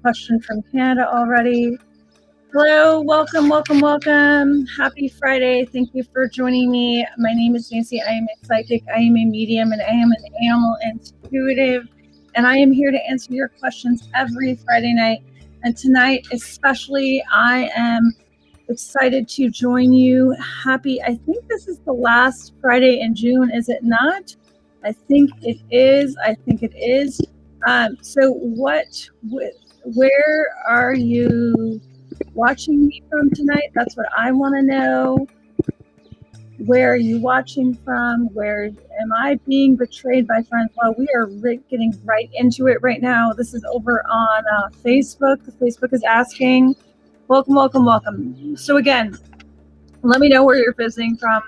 Question from Canada already. Hello, welcome, welcome, welcome. Happy Friday. Thank you for joining me. My name is Nancy. I am a psychic, I am a medium, and I am an animal intuitive. And I am here to answer your questions every Friday night. And tonight, especially, I am excited to join you. I think this is the last Friday in June, is it not? I think it is. So, where are you watching me from tonight? That's what I want to know. Where are you watching from? Where am I being betrayed by friends? Well, we are getting right into it right now. This is over on Facebook. Facebook is asking, welcome, welcome, welcome. So again, let me know where you're visiting from.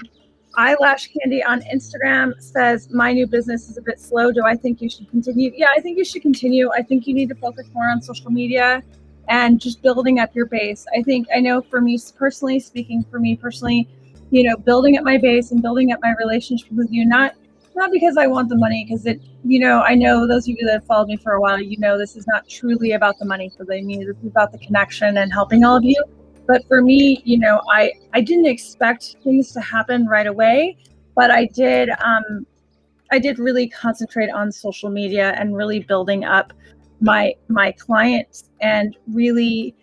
Eyelash Candy on Instagram says, my new business is a bit slow. Do I think you should continue? Yeah, I think you should continue. I think you need to focus more on social media and just building up your base. I know for me personally, building up my base and building up my relationship with you, not because I want the money, because I know those of you that have followed me for a while, this is not truly about the money for me. This is about the connection and helping all of you. But for me, I didn't expect things to happen right away, but I did really concentrate on social media and really building up my clients and really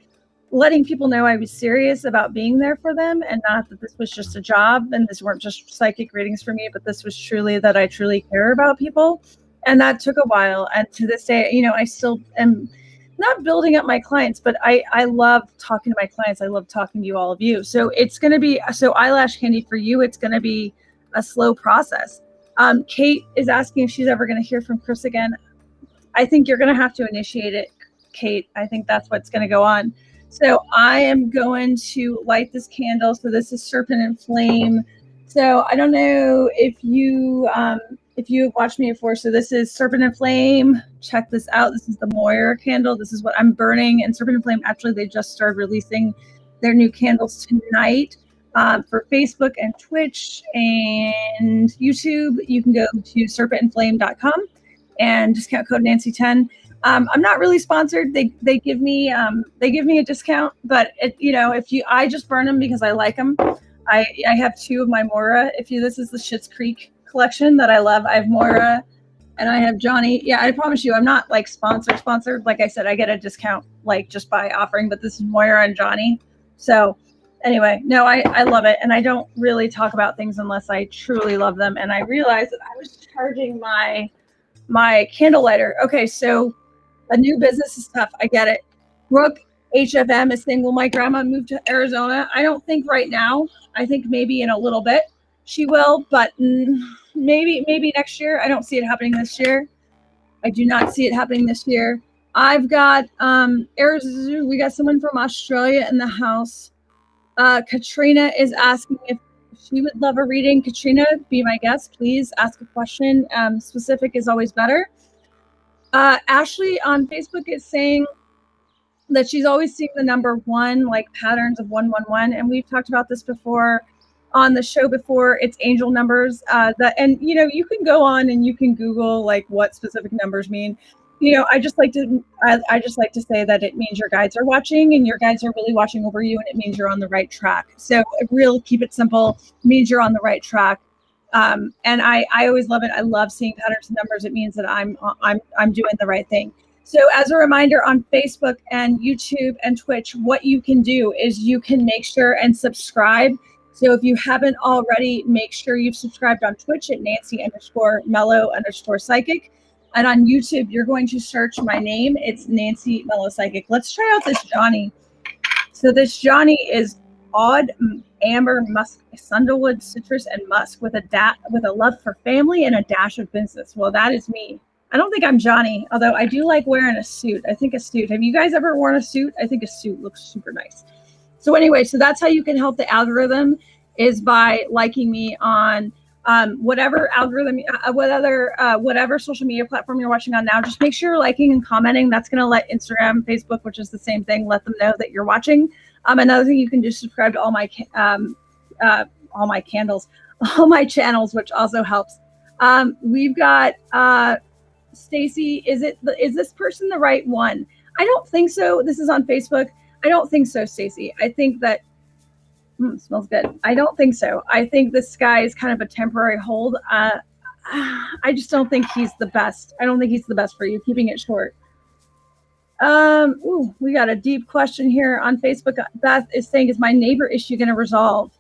letting people know I was serious about being there for them, and not that this was just a job and this weren't just psychic readings for me, but this was truly that I truly care about people. And that took a while. And to this day, I still am not building up my clients, but I love talking to my clients. I love talking to you, all of you. So it's going to be, Eyelash Candy, for you, it's going to be a slow process. Kate is asking if she's ever going to hear from Chris again. I think you're going to have to initiate it, Kate. I think that's what's going to go on. So I am going to light this candle. So this is Serpent and Flame. So I don't know if you have watched me before. So this is Serpent and Flame. Check this out. This is the Moira candle. This is what I'm burning. And Serpent and Flame, actually, they just started releasing their new candles tonight. For Facebook and Twitch and YouTube, you can go to serpentandflame.com and discount code Nancy10. I'm not really sponsored. They give me a discount, but I just burn them because I like them. I have two of my Moira. This is the Schitt's Creek collection that I love. I have Moira and I have Johnny. Yeah, I promise you, I'm not like sponsored. Like I said, I get a discount like just by offering, but this is Moira and Johnny. So anyway, no, I love it. And I don't really talk about things unless I truly love them. And I realized that I was charging my candle lighter. Okay, so a new business is tough. I get it. Brooke HFM is saying, will my grandma move to Arizona? I don't think right now. I think maybe in a little bit she will, but maybe next year. I don't see it happening this year. I do not see it happening this year. I've got Arizona. We got someone from Australia in the house. Katrina is asking if she would love a reading. Katrina, be my guest. Please ask a question. Specific is always better. Ashley on Facebook is saying that she's always seeing the number 1, like patterns of 111. And we've talked about this before on the show before. It's angel numbers. You can go on and you can Google like what specific numbers mean. I just like to say that it means your guides are watching, and your guides are really watching over you, and it means you're on the right track. So keep it simple. It means you're on the right track. And I always love it. I love seeing patterns and numbers. It means that I'm doing the right thing. So as a reminder, on Facebook and YouTube and Twitch, what you can do is you can make sure and subscribe. So if you haven't already, make sure you've subscribed on Twitch at Nancy_Mellow_psychic. And on YouTube, you're going to search my name. It's Nancy Mellow Psychic. Let's try out this Johnny. So this Johnny is odd amber musk, sandalwood, citrus, and musk with a love for family and a dash of business. Well, that is me. I don't think I'm Johnny, although I do like wearing a suit. I think a suit. Have you guys ever worn a suit? I think a suit looks super nice. So anyway, so that's how you can help the algorithm, is by liking me on whatever algorithm, whatever social media platform you're watching on now. Just make sure you're liking and commenting. That's going to let Instagram, Facebook, which is the same thing, let them know that you're watching. Another thing, you can just subscribe to all my candles, all my channels, which also helps. We've got Stacy. Is this person the right one? I don't think so. This is on Facebook. I don't think so, Stacey. I think that smells good. I don't think so. I think this guy is kind of a temporary hold. I just don't think he's the best. I don't think he's the best for you. Keeping it short. We got a deep question here on Facebook. Beth is saying, is my neighbor issue going to resolve?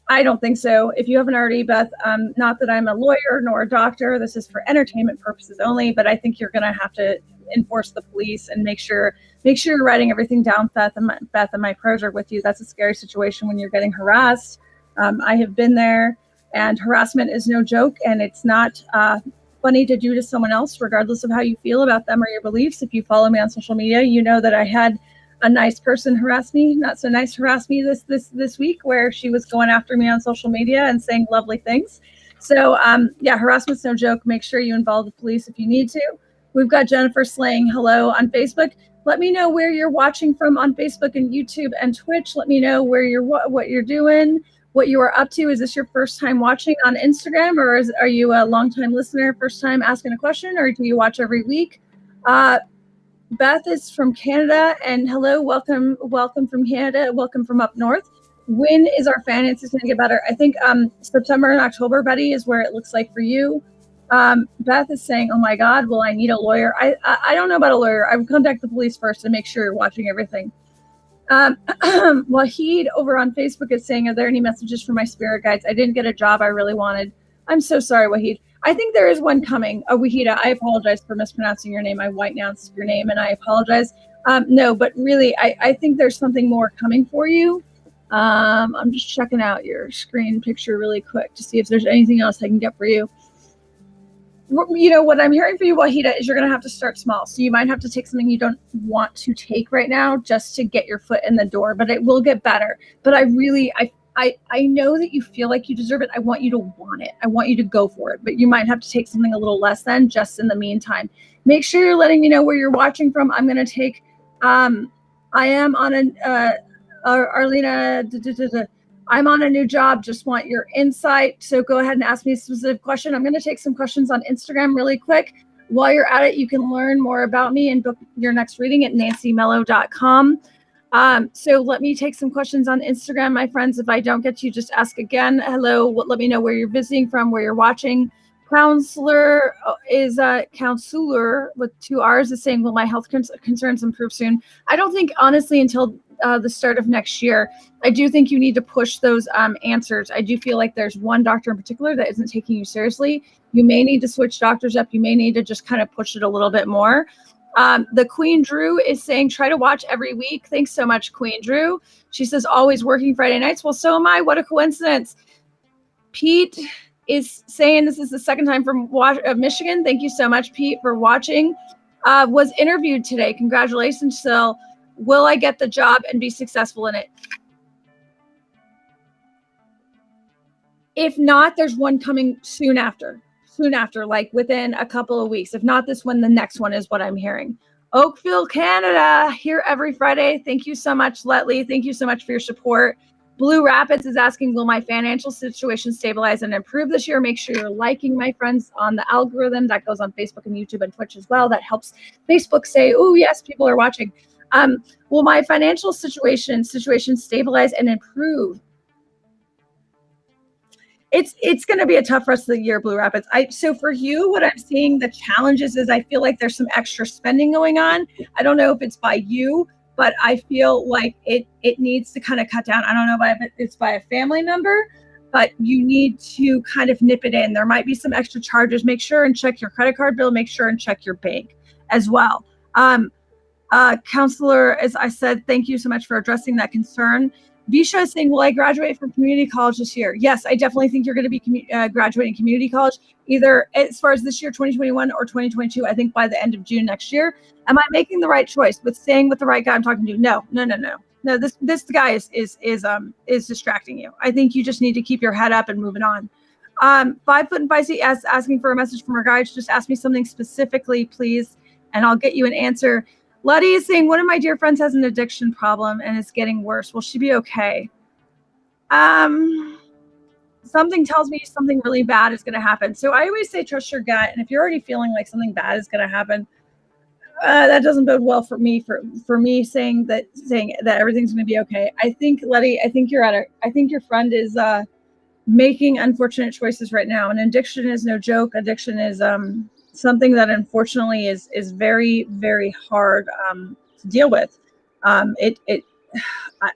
I don't think so. If you haven't already, Beth, not that I'm a lawyer nor a doctor. This is for entertainment purposes only, but I think you're going to have to enforce the police and make sure you're writing everything down. Beth and my prayers are with you. That's a scary situation when you're getting harassed. I have been there, and harassment is no joke, and it's not funny to do to someone else, regardless of how you feel about them or your beliefs. If you follow me on social media, you know that I had a nice person harass me, not so nice harass me this week, where she was going after me on social media and saying lovely things. So yeah, harassment's no joke. Make sure you involve the police if you need to. We've got Jennifer Slaying hello on Facebook. Let me know where you're watching from on Facebook and YouTube and Twitch. Let me know where what you're doing, what you are up to. Is this your first time watching on Instagram, or are you a longtime listener, first time asking a question, or do you watch every week? Beth is from Canada, and hello, welcome from Canada, welcome from up north. When is our finances going to get better? I think September and October, Betty, is where it looks like for you. Beth is saying, oh my God, will I need a lawyer? I don't know about a lawyer. I would contact the police first to make sure you're watching everything. Wahid over on Facebook is saying, are there any messages for my spirit guides? I didn't get a job I really wanted. I'm so sorry, Wahid. I think there is one coming. Wahida, I apologize for mispronouncing your name. I white-announced your name, and I apologize. No, but really, I think there's something more coming for you. I'm just checking out your screen picture really quick to see if there's anything else I can get for you. You know, what I'm hearing for you, Wahida, is you're going to have to start small. So you might have to take something you don't want to take right now just to get your foot in the door, but it will get better. But I know that you feel like you deserve it. I want you to want it. I want you to go for it, but you might have to take something a little less than just in the meantime. Make sure you're letting me know where you're watching from. I'm going to take, I am on Arlena, I'm on a new job, just want your insight. So go ahead and ask me a specific question. I'm going to take some questions on Instagram really quick. While you're at it, you can learn more about me and book your next reading at nancymello.com. So let me take some questions on Instagram, my friends. If I don't get to you, just ask again. Hello, let me know where you're visiting from, where you're watching. Counselor is counselor with 2 R's is saying, will my health concerns improve soon? I don't think, honestly, until the start of next year. I do think you need to push those answers. I do feel like there's one doctor in particular that isn't taking you seriously. You may need to switch doctors up. You may need to just kind of push it a little bit more. The Queen Drew is saying, try to watch every week. Thanks so much, Queen Drew. She says, always working Friday nights. Well, so am I. What a coincidence. Pete is saying, this is the second time from Michigan. Thank you so much, Pete, for watching. Was interviewed today. Congratulations. So will I get the job and be successful in it? If not, there's one coming soon after, like within a couple of weeks. If not this one, the next one is what I'm hearing. Oakville, Canada, here every Friday. Thank you so much, Letley. Thank you so much for your support. Blue Rapids is asking, will my financial situation stabilize and improve this year? Make sure you're liking my friends on the algorithm. That goes on Facebook and YouTube and Twitch as well. That helps Facebook say, oh, yes, people are watching. Will my financial situation stabilize and improve? It's going to be a tough rest of the year, Blue Rapids. So for you, what I'm seeing, the challenges is I feel like there's some extra spending going on. I don't know if it's by you, but I feel like it needs to kind of cut down. I don't know if it's by a family member, but you need to kind of nip it in. There might be some extra charges. Make sure and check your credit card bill. Make sure and check your bank as well. Counselor, as I said, thank you so much for addressing that concern. Visha is saying, will I graduate from community college this year? Yes, I definitely think you're going to be graduating community college, either as far as this year, 2021 or 2022, I think by the end of June next year. Am I making the right choice with staying with the right guy I'm talking to? No. This guy is distracting you. I think you just need to keep your head up and moving on. 5 Foot and Feisty asking for a message from our guides. Just ask me something specifically, please, and I'll get you an answer. Letty is saying, one of my dear friends has an addiction problem and it's getting worse. Will she be okay? Something tells me something really bad is going to happen. So I always say, trust your gut. And if you're already feeling like something bad is going to happen, That doesn't bode well for me. For me saying that everything's going to be okay. I think, Letty, I think your friend is making unfortunate choices right now. And addiction is no joke. Addiction is something that unfortunately is very, very hard to deal with.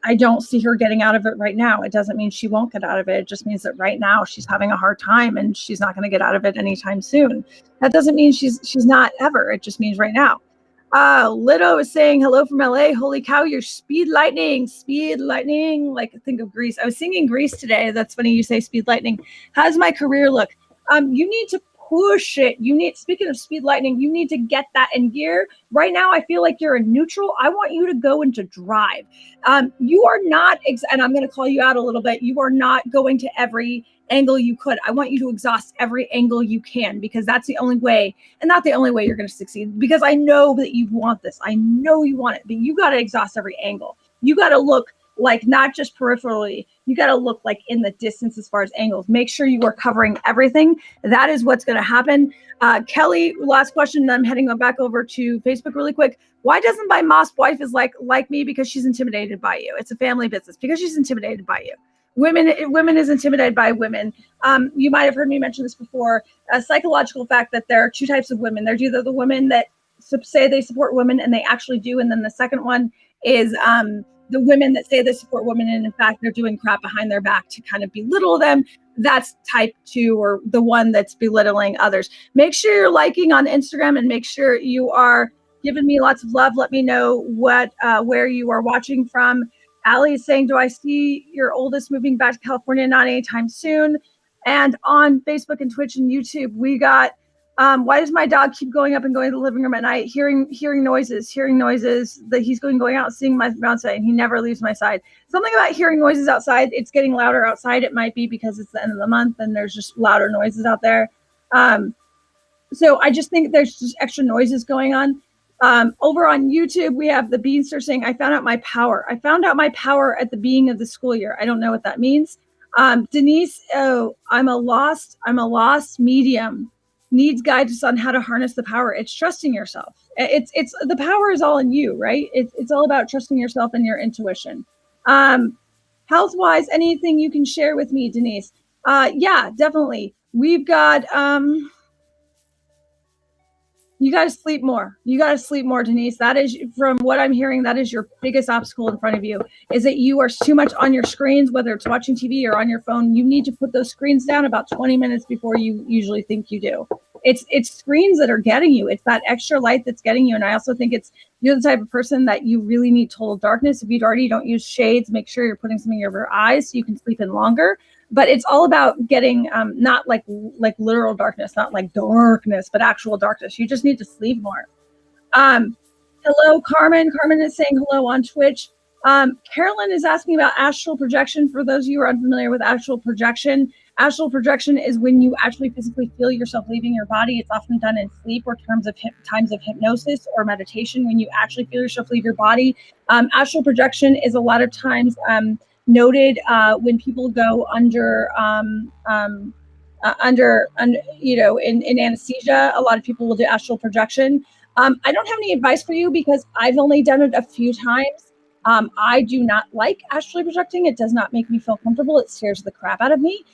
I don't see her getting out of it right now. It doesn't mean she won't get out of it. It just means that right now she's having a hard time and she's not going to get out of it anytime soon. That doesn't mean she's not ever. It just means right now. Lido is saying hello from LA. Holy cow, you're speed lightning. Like think of Grease. I was singing Grease today. That's funny you say speed lightning. How's my career look? You need to push it. Speaking of speed lightning, you need to get that in gear. Right now, I feel like you're in neutral. I want you to go into drive. You are not, and I'm going to call you out a little bit. You are not going to every angle you could. I want you to exhaust every angle you can, because that's the only way, and not the only way you're going to succeed, because I know that you want this. I know you want it, but you got to exhaust every angle. You got to look like not just peripherally, you got to look like in the distance as far as angles. Make sure you are covering everything. That is what's going to happen. Kelly, last question, and I'm heading back over to Facebook really quick. Why doesn't my Moss wife is like me? Because she's intimidated by you. It's a family business. Because she's intimidated by you. Women is intimidated by women. You might have heard me mention this before. A psychological fact that there are two types of women. There's either the women that say they support women and they actually do, and then the second one is the women that say they support women and in fact they're doing crap behind their back to kind of belittle them. That's type 2, or the one that's belittling others. Make sure you're liking on Instagram and make sure you are giving me lots of love. Let me know where you are watching from. Allie is saying, do I see your oldest moving back to California? Not anytime soon. And on Facebook and Twitch and YouTube, we got why does my dog keep going up and going to the living room at night, hearing noises that he's going out and seeing my fiance, and he never leaves my side. Something about hearing noises outside. It's getting louder outside. It might be because it's the end of the month and there's just louder noises out there. So I just think there's just extra noises going on. Over on YouTube, we have the Beanster saying, I found out my power. I found out my power at the beginning of the school year. I don't know what that means. Denise, I'm a lost medium. Needs guidance on how to harness the power. It's trusting yourself. It's the power is all in you, right? It's all about trusting yourself and your intuition. Health-wise, anything you can share with me, Denise? Yeah, definitely. We've got you got to sleep more. You got to sleep more, Denise. That is, from what I'm hearing, that is your biggest obstacle in front of you, is that you are too much on your screens, whether it's watching TV or on your phone. You need to put those screens down about 20 minutes before you usually think you do. It's screens that are getting you. It's that extra light that's getting you. And I also think you're the type of person that you really need total darkness. If you already don't use shades, make sure you're putting something over your eyes so you can sleep in longer. But it's all about getting not like literal darkness, not like darkness, but actual darkness. You just need to sleep more. Hello, Carmen. Carmen is saying hello on Twitch. Carolyn is asking about astral projection. For those of you who are unfamiliar with astral projection is when you actually physically feel yourself leaving your body. It's often done in sleep or times of hypnosis or meditation, when you actually feel yourself leave your body. Astral projection is a lot of times noted when people go under in anesthesia. A lot of people will do astral projection. I don't have any advice for you because I've only done it a few times. I do not like astrally projecting. It does not make me feel comfortable. It scares the crap out of me.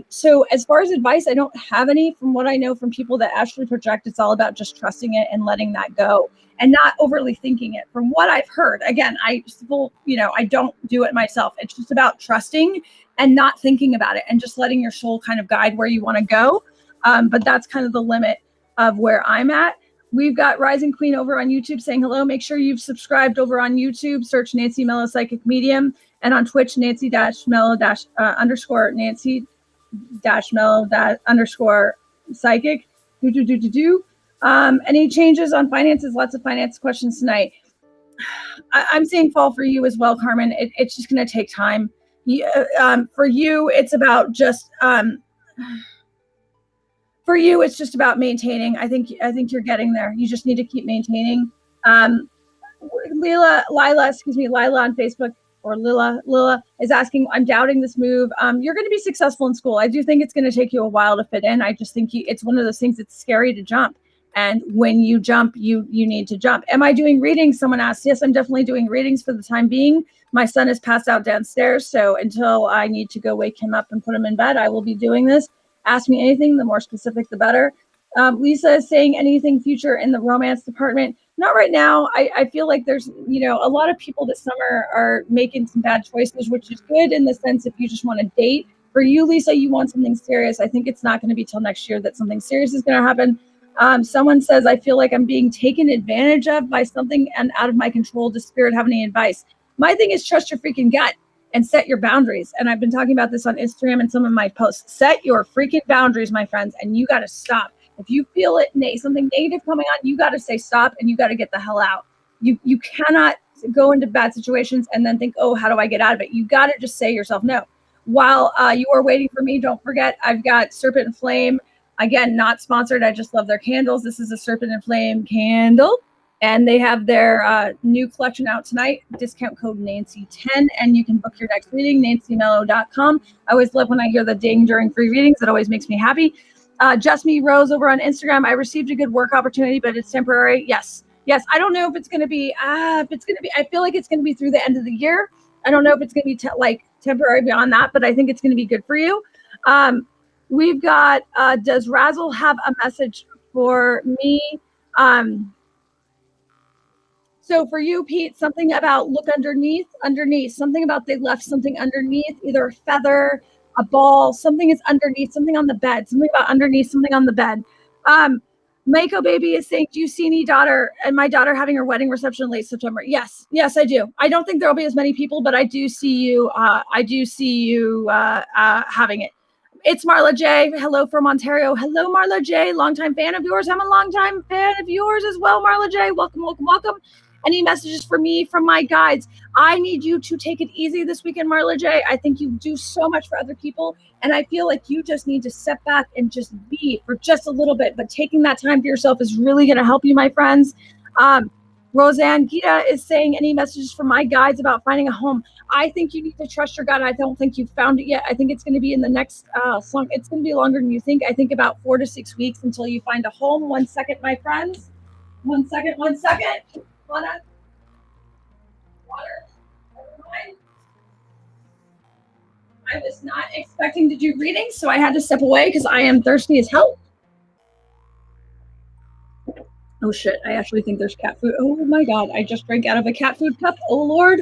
So as far as advice, I don't have any. From what I know from people that astrally project, it's all about just trusting it and letting that go and not overly thinking it. From what I've heard, again, I don't do it myself. It's just about trusting and not thinking about it and just letting your soul kind of guide where you want to go. But that's kind of the limit of where I'm at. We've got Rising Queen over on YouTube saying hello. Make sure you've subscribed over on YouTube. Search Nancy Mello Psychic Medium, and on Twitch, Nancy-Mello _Nancy-Mello Psychic. Any changes on finances? Lots of finance questions tonight. I'm seeing fall for you as well, Carmen. It's just going to take time. For you, it's about just for you, it's just about maintaining. I think you're getting there. You just need to keep maintaining. Lila on Facebook, or Lila is asking, I'm doubting this move. You're going to be successful in school. I do think it's going to take you a while to fit in. I just think it's one of those things that's scary to jump. And when you jump, you need to jump. Am I doing readings? Someone asked. Yes, I'm definitely doing readings for the time being. My son is passed out downstairs, so until I need to go wake him up and put him in bed, I will be doing this. Ask me anything, the more specific, the better. Lisa is saying anything future in the romance department. Not right now. I feel like there's, a lot of people this summer are making some bad choices, which is good in the sense if you just want to date. For you, Lisa, you want something serious. I think it's not going to be till next year that something serious is going to happen. Someone says, I feel like I'm being taken advantage of by something and out of my control. Does Spirit have any advice? My thing is trust your freaking gut and set your boundaries. And I've been talking about this on Instagram and some of my posts. Set your freaking boundaries, my friends, and you got to stop. If you feel it, something negative coming on, you got to say stop and you got to get the hell out. You cannot go into bad situations and then think, oh, how do I get out of it? You got to just say yourself no. While you are waiting for me, don't forget, I've got Serpent and Flame. Again, not sponsored. I just love their candles. This is a Serpent and Flame candle. And they have their new collection out tonight. Discount code Nancy10. And you can book your next reading, nancymello.com. I always love when I hear the ding during free readings. It always makes me happy. Just Me Rose over on Instagram. I received a good work opportunity, but it's temporary. Yes. I don't know if it's going to be, I feel like it's going to be through the end of the year. I don't know if it's going to be temporary beyond that, but I think it's going to be good for you. We've got, does Razzle have a message for me? So for you, Pete, something about look underneath, something about they left something underneath, either a feather, a ball, something is underneath, something on the bed, something about underneath, something on the bed. Mako Baby is saying, do you see any daughter and my daughter having her wedding reception late September? Yes, I do. I don't think there'll be as many people, but I do see you. Having it. It's Marla J. Hello from Ontario. Hello, Marla J. Longtime fan of yours. I'm a longtime fan of yours as well, Marla J. Welcome. Any messages for me from my guides? I need you to take it easy this weekend, Marla J. I think you do so much for other people, and I feel like you just need to step back and just be for just a little bit. But taking that time for yourself is really going to help you, my friends. Roseanne Gita is saying, any messages from my guides about finding a home? I think you need to trust your gut. I don't think you've found it yet. I think it's going to be in the next it's going to be longer than you think. I think about 4 to 6 weeks until you find a home. 1 second, my friends. 1 second. Hold on. Water. I was not expecting to do readings, so I had to step away because I am thirsty as hell. Oh shit, I actually think there's cat food. Oh my God, I just drank out of a cat food cup. Oh Lord.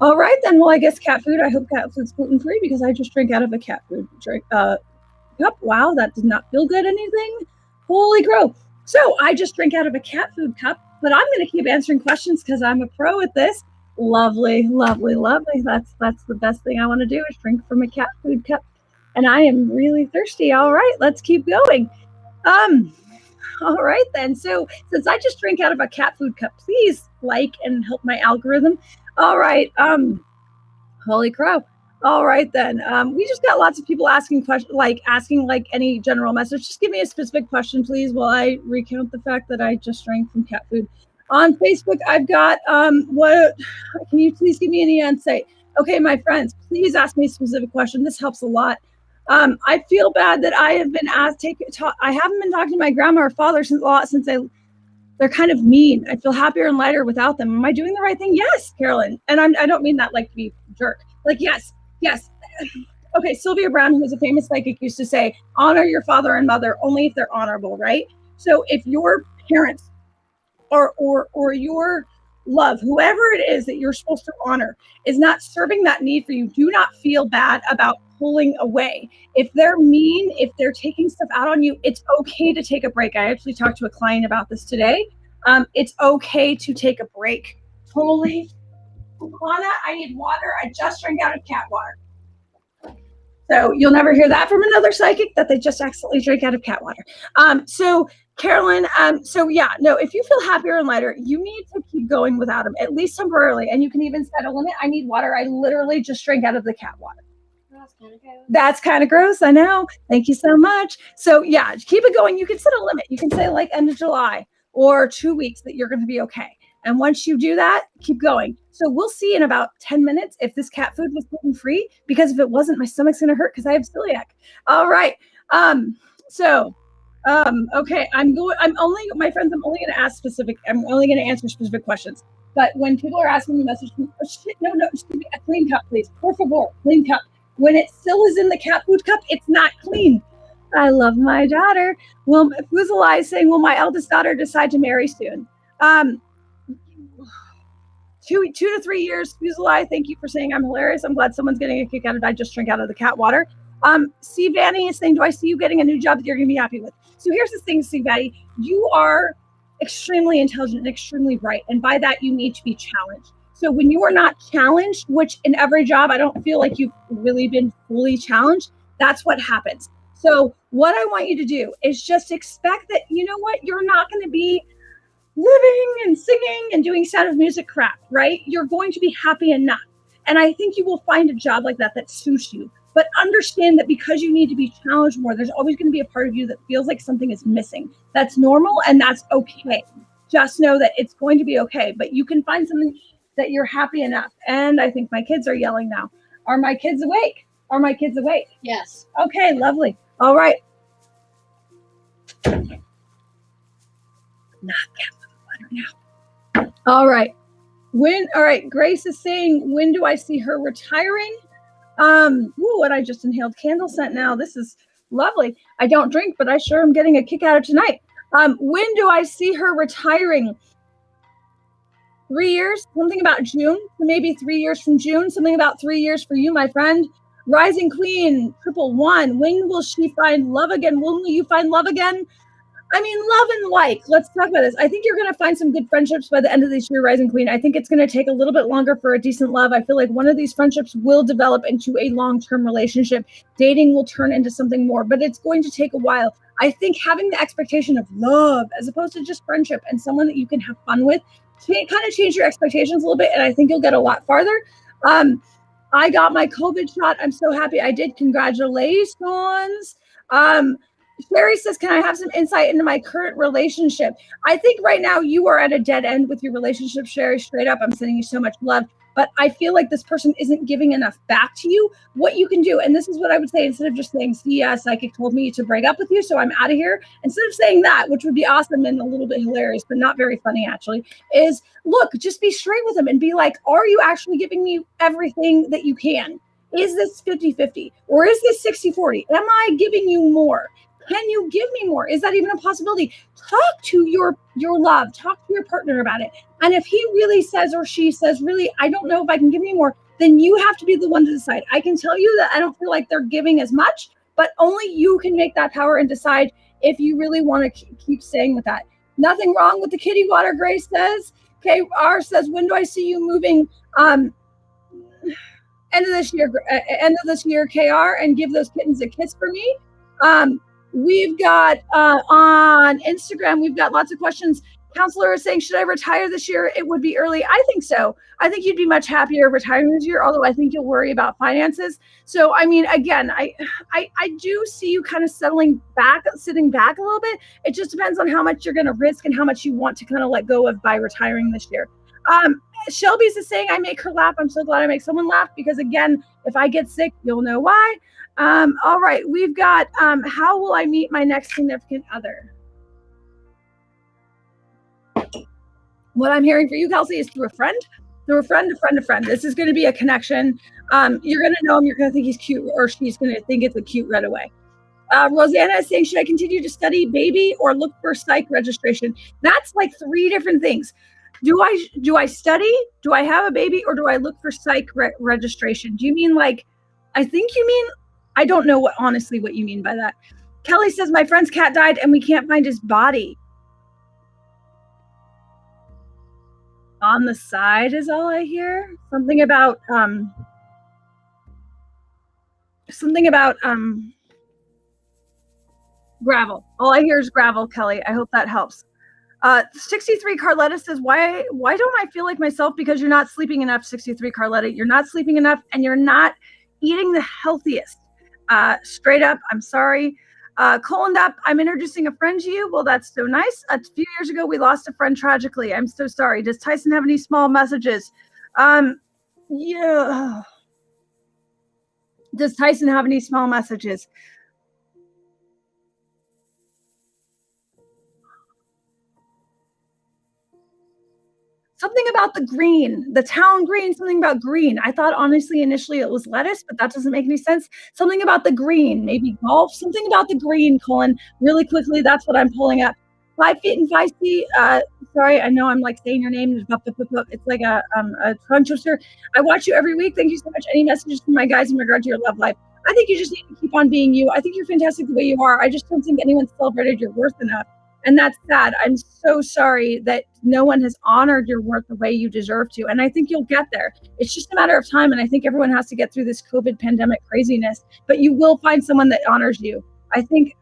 All right then, well I guess cat food. I hope cat food's gluten-free because I just drank out of a cat food cup. Wow, that did not feel good anything. Holy crow. So I just drank out of a cat food cup, but I'm going to keep answering questions because I'm a pro at this. Lovely. That's the best thing I want to do is drink from a cat food cup. And I am really thirsty. All right, let's keep going. All right then. So since I just drank out of a cat food cup, please like and help my algorithm. All right. Holy crow. All right then. We just got lots of people asking questions, asking any general message. Just give me a specific question, please, while I recount the fact that I just drank from cat food. On Facebook, I've got what? Can you please give me any insight? Okay, my friends, please ask me a specific question. This helps a lot. I feel bad that I have been asked. I haven't been talking to my grandma or father since they're kind of mean. I feel happier and lighter without them. Am I doing the right thing? Yes, Carolyn. And I don't mean that to be a jerk. Yes. Okay, Sylvia Brown, who was a famous psychic, used to say, honor your father and mother only if they're honorable, right? So if your parents or your love, whoever it is that you're supposed to honor, is not serving that need for you, do not feel bad about pulling away. If they're mean, if they're taking stuff out on you, it's okay to take a break. I actually talked to a client about this today. It's okay to take a break. Totally. Lana, I need water. I just drank out of cat water. So you'll never hear that from another psychic, that they just accidentally drank out of cat water. So Carolyn, if you feel happier and lighter, you need to keep going without them, at least temporarily. And you can even set a limit. I need water. I literally just drank out of the cat water. That's kind of gross. I know. Thank you so much. So yeah, keep it going. You can set a limit. You can say end of July or 2 weeks that you're going to be okay. And once you do that, keep going. So we'll see in about 10 minutes if this cat food was gluten-free, because if it wasn't, my stomach's going to hurt because I have celiac. All right. So Okay, my friends, I'm only going to ask I'm only going to answer specific questions. But when people are asking me message, oh shit, no, excuse me, a clean cup, please. Por favor, clean cup. When it still is in the cat food cup, it's not clean. I love my daughter. Well, Fuzalai is saying, will my eldest daughter decide to marry soon? 2 to 3 years. Fuzalai, thank you for saying I'm hilarious. I'm glad someone's getting a kick out of it. I just drank out of the cat water. C. Vanny is saying, do I see you getting a new job that you're going to be happy with? So here's the thing, C. Vanny. You are extremely intelligent and extremely bright. And by that, you need to be challenged. So when you are not challenged, which in every job, I don't feel like you've really been fully challenged, that's what happens. So what I want you to do is just expect that, you know what, you're not going to be living and singing and doing Sound of Music crap, right? You're going to be happy enough. And I think you will find a job like that that suits you. But understand that because you need to be challenged more, there's always going to be a part of you that feels like something is missing. That's normal and that's okay. Just know that it's going to be okay. But you can find something that you're happy enough. And I think my kids are yelling now. Are my kids awake? Are my kids awake? Yes. Okay, lovely. All right. Not now. All right. All right. Grace is saying, when do I see her retiring? What I just inhaled candle scent now. This is lovely. I don't drink, but I sure am getting a kick out of tonight. When do I see her retiring? 3 years, something about June, maybe 3 years from June, something about 3 years for you, my friend. Rising Queen, 111. When will she find love again? When will you find love again? I mean, love and like. Let's talk about this. I think you're going to find some good friendships by the end of this year, Rising Queen. I think it's going to take a little bit longer for a decent love. I feel like one of these friendships will develop into a long-term relationship. Dating will turn into something more, but it's going to take a while. I think having the expectation of love as opposed to just friendship and someone that you can have fun with, kind of change your expectations a little bit, and I think you'll get a lot farther. I got my COVID shot. I'm so happy I did. Congratulations. Sherry says, can I have some insight into my current relationship? I think right now you are at a dead end with your relationship, Sherry. Straight up, I'm sending you so much love. But I feel like this person isn't giving enough back to you. What you can do, and this is what I would say, instead of just saying, see, psychic told me to break up with you, so I'm out of here. Instead of saying that, which would be awesome and a little bit hilarious, but not very funny actually, is look, just be straight with them and be like, are you actually giving me everything that you can? Is this 50-50 or is this 60-40? Am I giving you more? Can you give me more? Is that even a possibility? Talk to your love. Talk to your partner about it. And if he really says or she says, really, I don't know if I can give you more, then you have to be the one to decide. I can tell you that I don't feel like they're giving as much, but only you can make that power and decide if you really want to keep staying with that. Nothing wrong with the kitty water, Grace says. KR says, when do I see you moving? End of this year, KR, and give those kittens a kiss for me. We've got on Instagram, we've got lots of questions. Counselor is saying, should I retire this year? It would be early. I think so. I think you'd be much happier retiring this year, although I think you'll worry about finances. So, I mean, again, I do see you kind of sitting back a little bit. It just depends on how much you're going to risk and how much you want to kind of let go of by retiring this year. Shelby's is saying, I make her laugh. I'm so glad I make someone laugh because, again, if I get sick, you'll know why. All right, we've got, how will I meet my next significant other? What I'm hearing for you, Kelsey, is through a friend, a friend. This is going to be a connection. You're going to know him. You're going to think he's cute, or she's going to think it's a cute right away. Rosanna is saying, should I continue to study baby or look for psych registration? That's like 3 different things. Do I study? Do I have a baby, or do I look for psych registration? Do you mean like, I think you mean, I don't know honestly what you mean by that. Kelly says, my friend's cat died and we can't find his body. On the side is all I hear. Something about gravel. All I hear is gravel, Kelly. I hope that helps. 63 Carletta says, why don't I feel like myself? Because you're not sleeping enough, 63 Carletta. You're not sleeping enough and you're not eating the healthiest. Straight up, I'm sorry. Colin up, I'm introducing a friend to you. Well, that's so nice. A few years ago, we lost a friend tragically. I'm so sorry. Does Tyson have any small messages? Yeah. Does Tyson have any small messages? Something about the green, the town green, something about green. I thought honestly initially it was lettuce, but that doesn't make any sense. Something about the green, maybe golf, something about the green, Colin. Really quickly, that's what I'm pulling up. 5 feet and feisty. Sorry, I know I'm like saying your name. It's like a tongue twister. I watch you every week. Thank you so much. Any messages from my guys in regard to your love life? I think you just need to keep on being you. I think you're fantastic the way you are. I just don't think anyone celebrated your worth enough. And that's sad. I'm so sorry that no one has honored your worth the way you deserve to. And I think you'll get there. It's just a matter of time. And I think everyone has to get through this COVID pandemic craziness, but you will find someone that honors you. I think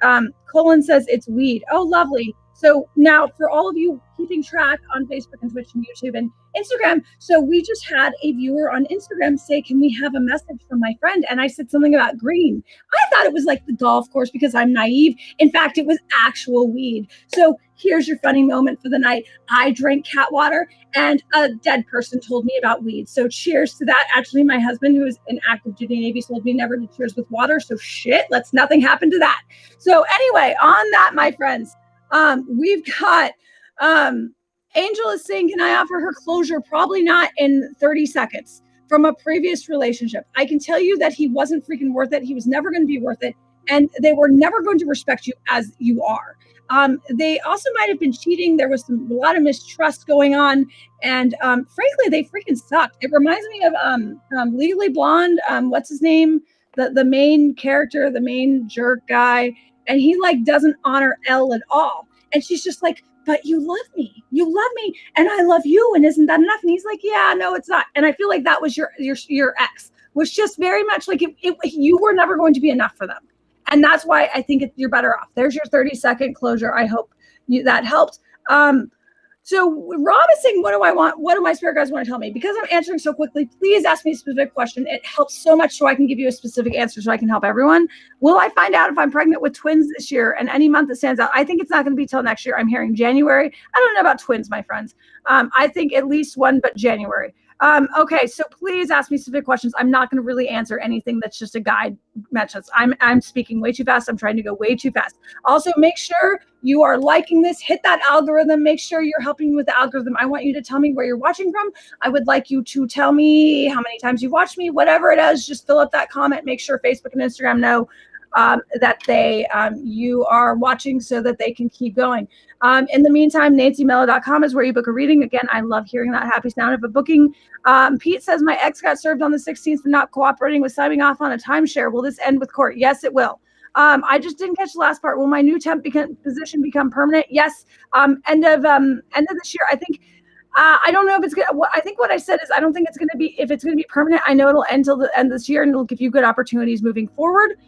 Colin says it's weed. Oh, lovely. So now for all of you keeping track on Facebook and Twitch and YouTube and Instagram. So we just had a viewer on Instagram say, can we have a message from my friend? And I said something about green. I thought it was like the golf course because I'm naive. In fact, it was actual weed. So here's your funny moment for the night. I drank cat water and a dead person told me about weed. So cheers to that. Actually, my husband, who is an active duty Navy, told me never to cheers with water. So shit, let's nothing happen to that. So anyway, on that, my friends, we've got Angel is saying, can I offer her closure? Probably not in 30 seconds from a previous relationship. I can tell you that he wasn't freaking worth it. He was never going to be worth it. And they were never going to respect you as you are. They also might have been cheating. There was a lot of mistrust going on. And frankly, they freaking sucked. It reminds me of Legally Blonde. What's his name? The main character, the main jerk guy. And he like doesn't honor Elle at all. And she's just like, but you love me, and I love you. And isn't that enough? And he's like, yeah, no, it's not. And I feel like that was your ex was just very much like you were never going to be enough for them. And that's why I think you're better off. There's your 30-second closure. I hope that helped. So Rob is saying, what do I want? What do my spirit guides want to tell me? Because I'm answering so quickly, please ask me a specific question. It helps so much so I can give you a specific answer so I can help everyone. Will I find out if I'm pregnant with twins this year and any month that stands out? I think it's not going to be till next year. I'm hearing January. I don't know about twins, my friends. I think at least one, but January. Okay, so please ask me specific questions. I'm not going to really answer anything that's just a guide message. I'm speaking way too fast. I'm trying to go way too fast. Also, make sure you are liking this. Hit that algorithm. Make sure you're helping me with the algorithm. I want you to tell me where you're watching from. I would like you to tell me how many times you watched me, whatever it is. Just fill up that comment. Make sure Facebook and Instagram know that you are watching so that they can keep going. In the meantime, nancymello.com is where you book a reading. Again, I love hearing that happy sound of a booking. Pete says, my ex got served on the 16th for not cooperating with signing off on a timeshare. Will this end with court? Yes, it will. I just didn't catch the last part. Will my new temp position become permanent? Yes. End of this year. I think. I don't know if it's gonna. I think what I said is I don't think it's gonna be. If it's gonna be permanent, I know it'll end till the end of this year, and it'll give you good opportunities moving forward.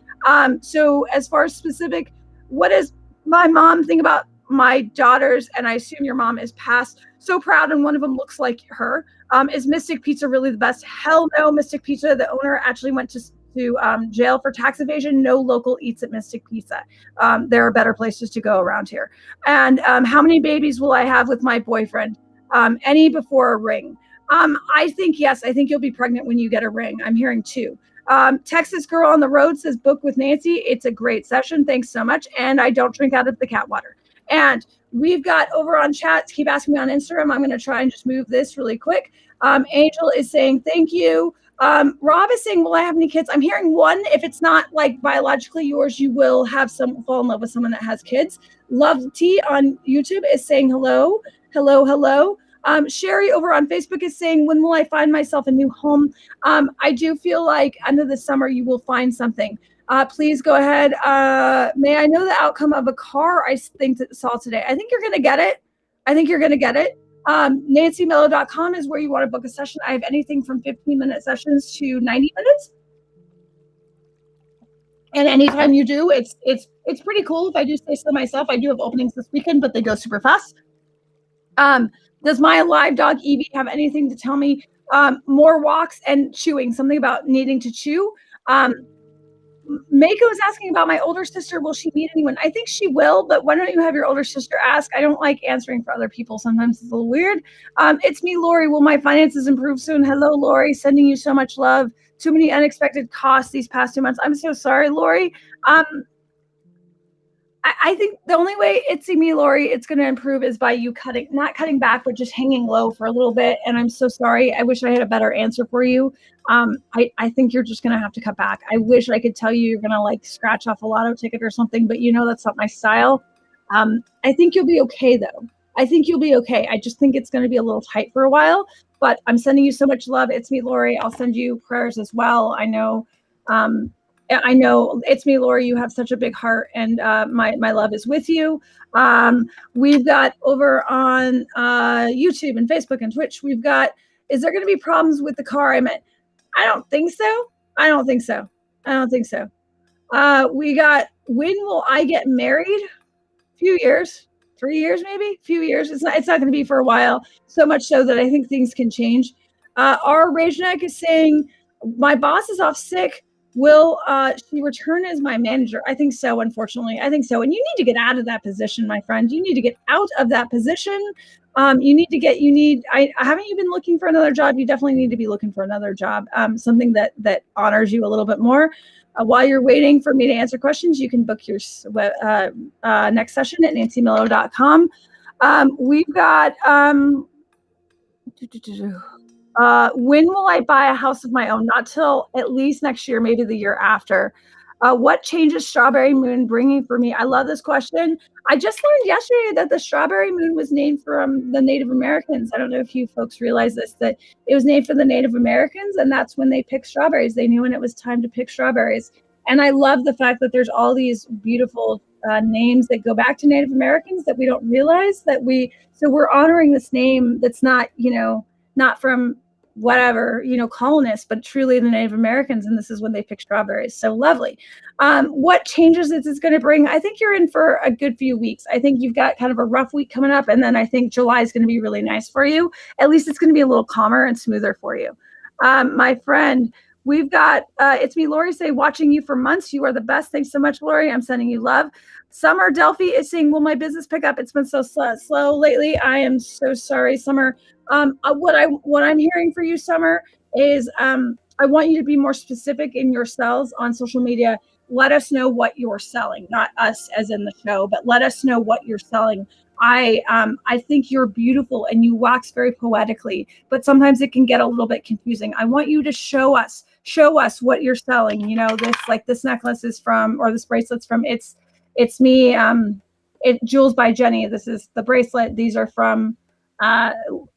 So as far as specific, what does my mom think about my daughters? And I assume your mom is past. So proud, and one of them looks like her. Is Mystic Pizza really the best? Hell no, Mystic Pizza. The owner actually went to jail for tax evasion. No local eats at Mystic Pizza. There are better places to go around here. And how many babies will I have with my boyfriend? Any before a ring? I think yes. I think you'll be pregnant when you get a ring. I'm hearing 2. Texas Girl on the Road says book with Nancy. It's a great session. Thanks so much. And I don't drink out of the cat water. And we've got over on chat. Keep asking me on Instagram. I'm going to try and just move this really quick. Angel is saying thank you. Rob is saying, will I have any kids? I'm hearing 1. If it's not like biologically yours, you will have fall in love with someone that has kids. Love T on YouTube is saying hello. Sherry over on Facebook is saying, when will I find myself a new home? I do feel like end of the summer you will find something. Please go ahead. May I know the outcome of a car I saw today? I think you're going to get it. NancyMello.com is where you want to book a session. I have anything from 15-minute sessions to 90 minutes. And anytime you do, it's pretty cool. If I do say so myself, I do have openings this weekend, but they go super fast. Does my live dog Evie have anything to tell me? More walks and chewing, something about needing to chew. Mako is asking about my older sister. Will she meet anyone? I think she will, but why don't you have your older sister ask? I don't like answering for other people. Sometimes it's a little weird. It's me, Lori. Will my finances improve soon? Hello, Lori. Sending you so much love. Too many unexpected costs these past 2 months. I'm so sorry, Lori. I think the only way Itsy Me Lori it's going to improve is by you not cutting back, but just hanging low for a little bit. And I'm so sorry. I wish I had a better answer for you. I think you're just going to have to cut back. I wish I could tell you you're going to like scratch off a lotto ticket or something, but that's not my style. I think you'll be okay though. I think you'll be okay. I just think it's going to be a little tight for a while, but I'm sending you so much love. It's me, Lori. I'll send you prayers as well. Um, I know it's me, Lori. You have such a big heart, and my love is with you. We've got over on YouTube and Facebook and Twitch. We've got. Is there going to be problems with the car? I meant. I don't think so. I don't think so. I don't think so. We got. When will I get married? Few years. 3 years, maybe. Few years. It's not. It's not going to be for a while. So much so that I think things can change. Our Rajnak is saying, my boss is off sick. Will she return as my manager? I think so, unfortunately. I think so. And you need to get out of that position, my friend. You need to get out of that position. Haven't you been looking for another job? You definitely need to be looking for another job, something that honors you a little bit more. While you're waiting for me to answer questions, you can book your next session at nancymillow.com. We've got, when will I buy a house of my own? Not till at least next year, maybe the year after. What changes Strawberry Moon bringing for me? I love this question. I just learned yesterday that the Strawberry Moon was named from the Native Americans. I don't know if you folks realize this, that it was named for the Native Americans, and that's when they picked strawberries. They knew when it was time to pick strawberries. And I love the fact that there's all these beautiful names that go back to Native Americans that we don't realize so we're honoring this name that's not, not from whatever, colonists, but truly the Native Americans. And this is when they pick strawberries. So lovely. What changes is this going to bring? I think you're in for a good few weeks. I think you've got kind of a rough week coming up. And then I think July is going to be really nice for you. At least it's going to be a little calmer and smoother for you. My friend, we've got, it's me, Lori, say, watching you for months. You are the best. Thanks so much, Lori. I'm sending you love. Summer Delphi is saying, will my business pick up? It's been so slow lately. I am so sorry, Summer. What I'm hearing for you, Summer, is I want you to be more specific in your sales on social media. Let us know what you're selling, not us as in the show, but let us know what you're selling. I think you're beautiful and you wax very poetically, but sometimes it can get a little bit confusing. I want you to show us what you're selling. This necklace is from, or this bracelet's from It's Me, Jewels by Jenny. This is the bracelet. These are from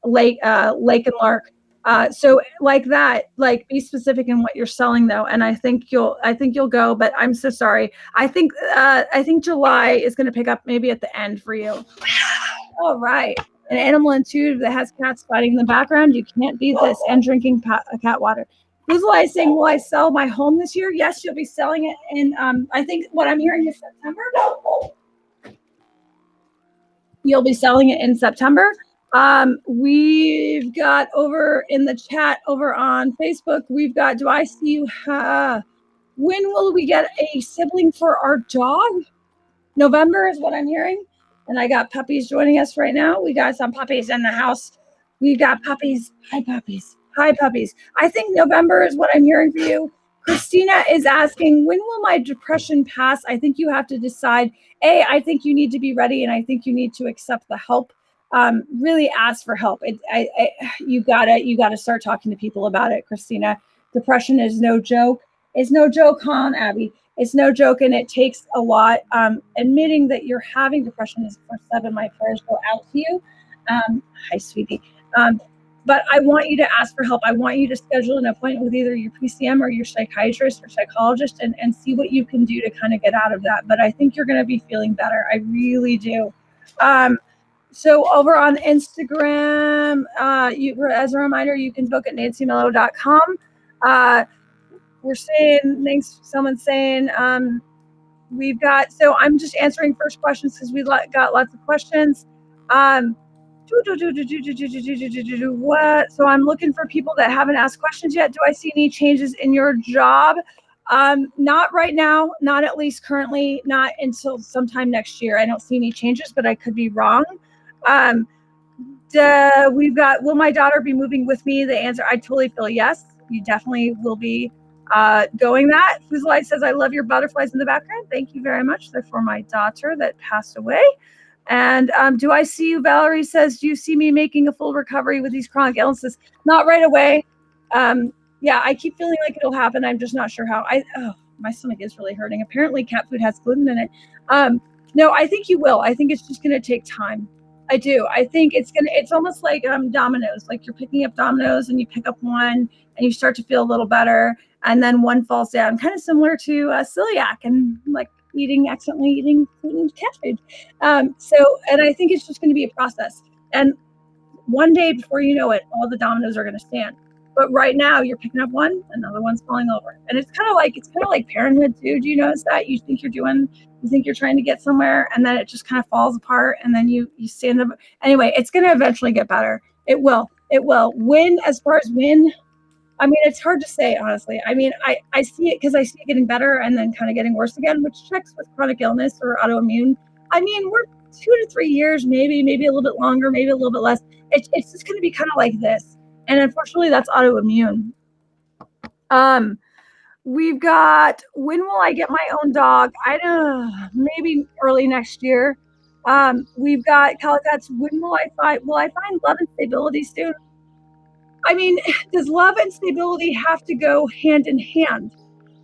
Lake and Lark. So like that, like be specific in what you're selling though. And I think you'll go, but I'm so sorry. I think July is going to pick up maybe at the end for you. All right. An animal intuitive that has cats fighting in the background. You can't beat this. And drinking cat water. Guzla is saying, will I sell my home this year? Yes, you'll be selling it in, I think what I'm hearing is September. You'll be selling it in September. We've got over in the chat over on Facebook, we've got, do I see you? When will we get a sibling for our dog? November is what I'm hearing. And I got puppies joining us right now. We got some puppies in the house. We got puppies. Hi, puppies. Hi, puppies. I think November is what I'm hearing for you. Christina is asking, when will my depression pass? I think you have to decide. I think you need to be ready, and I think you need to accept the help. Really ask for help. You gotta start talking to people about it, Christina. Depression is no joke. It's no joke, Abby. It's no joke, and it takes a lot. Admitting that you're having depression is the first step, and my prayers go out to you. Hi, sweetie. But I want you to ask for help. I want you to schedule an appointment with either your PCM or your psychiatrist or psychologist and see what you can do to kind of get out of that. But I think you're going to be feeling better. I really do. So over on Instagram, as a reminder, you can book at nancymillow.com. We're saying, thanks, someone's saying, we've got, so I'm just answering first questions because we got lots of questions. What? So I'm looking for people that haven't asked questions yet. Do I see any changes in your job? Not right now, not at least currently, not until sometime next year. I don't see any changes, but I could be wrong. We've got, will my daughter be moving with me? The answer, I totally feel yes, you definitely will be going that. Fuzalite says, I love your butterflies in the background. Thank you very much. They're for my daughter that passed away. And do I see you? Valerie says, do you see me making a full recovery with these chronic illnesses? Not right away. Yeah, I keep feeling like it'll happen. I'm just not sure how. My stomach is really hurting. Apparently cat food has gluten in it. No, I think you will. I think it's just going to take time. I do. I think it's almost like dominoes. Like you're picking up dominoes and you pick up one and you start to feel a little better. And then one falls down, kind of similar to celiac and like accidentally eating gluten cat food. And I think it's just going to be a process. And one day before you know it, all the dominoes are going to stand. But right now you're picking up one, another one's falling over. And it's kind of like parenthood too. Do you notice that? You think you're trying to get somewhere and then it just kind of falls apart and then you stand up. Anyway, it's going to eventually get better. It will. As far as when, I mean, it's hard to say, honestly. I mean, I see it because I see it getting better and then kind of getting worse again, which checks with chronic illness or autoimmune. I mean, we're 2 to 3 years, maybe a little bit longer, maybe a little bit less. It's just going to be kind of like this. And unfortunately, that's autoimmune. We've got, when will I get my own dog? I don't know, maybe early next year. We've got Calicats, when will I find love and stability soon? I mean, does love and stability have to go hand in hand?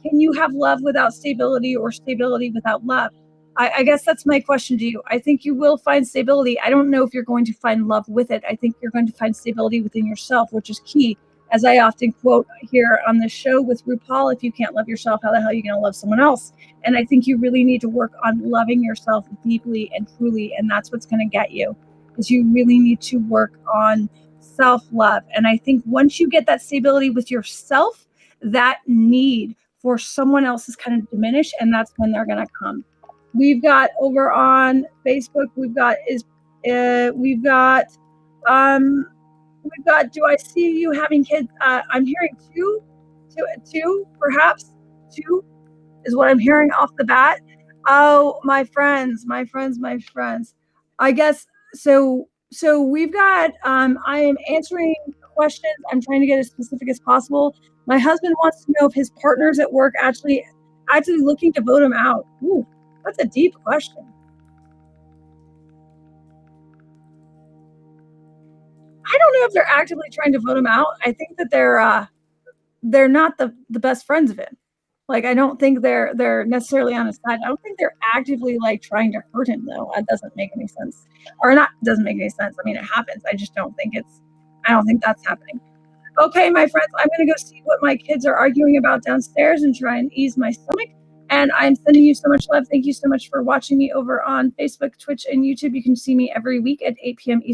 Can you have love without stability or stability without love? I guess that's my question to you. I think you will find stability. I don't know if you're going to find love with it. I think you're going to find stability within yourself, which is key. As I often quote here on this show with RuPaul, if you can't love yourself, how the hell are you going to love someone else? And I think you really need to work on loving yourself deeply and truly. And that's what's going to get you, is you really need to work on self-love. And I think once you get that stability with yourself, that need for someone else is kind of diminished, and that's when they're going to come. We've got over on Facebook, we've got, do I see you having kids? I'm hearing two, perhaps two is what I'm hearing off the bat. Oh, my friends. I guess, so we've got, I am answering questions. I'm trying to get as specific as possible. My husband wants to know if his partners at work actually looking to vote him out. Ooh, that's a deep question. I don't know if they're actively trying to vote him out. I think that they're not the best friends of him. Like, I don't think they're necessarily on his side. I don't think they're actively like trying to hurt him though. That doesn't make any sense. Doesn't make any sense. I mean, it happens. I don't think that's happening. Okay, my friends, I'm going to go see what my kids are arguing about downstairs and try and ease my stomach. And I'm sending you so much love. Thank you so much for watching me over on Facebook, Twitch, and YouTube. You can see me every week at 8 p.m. Eastern.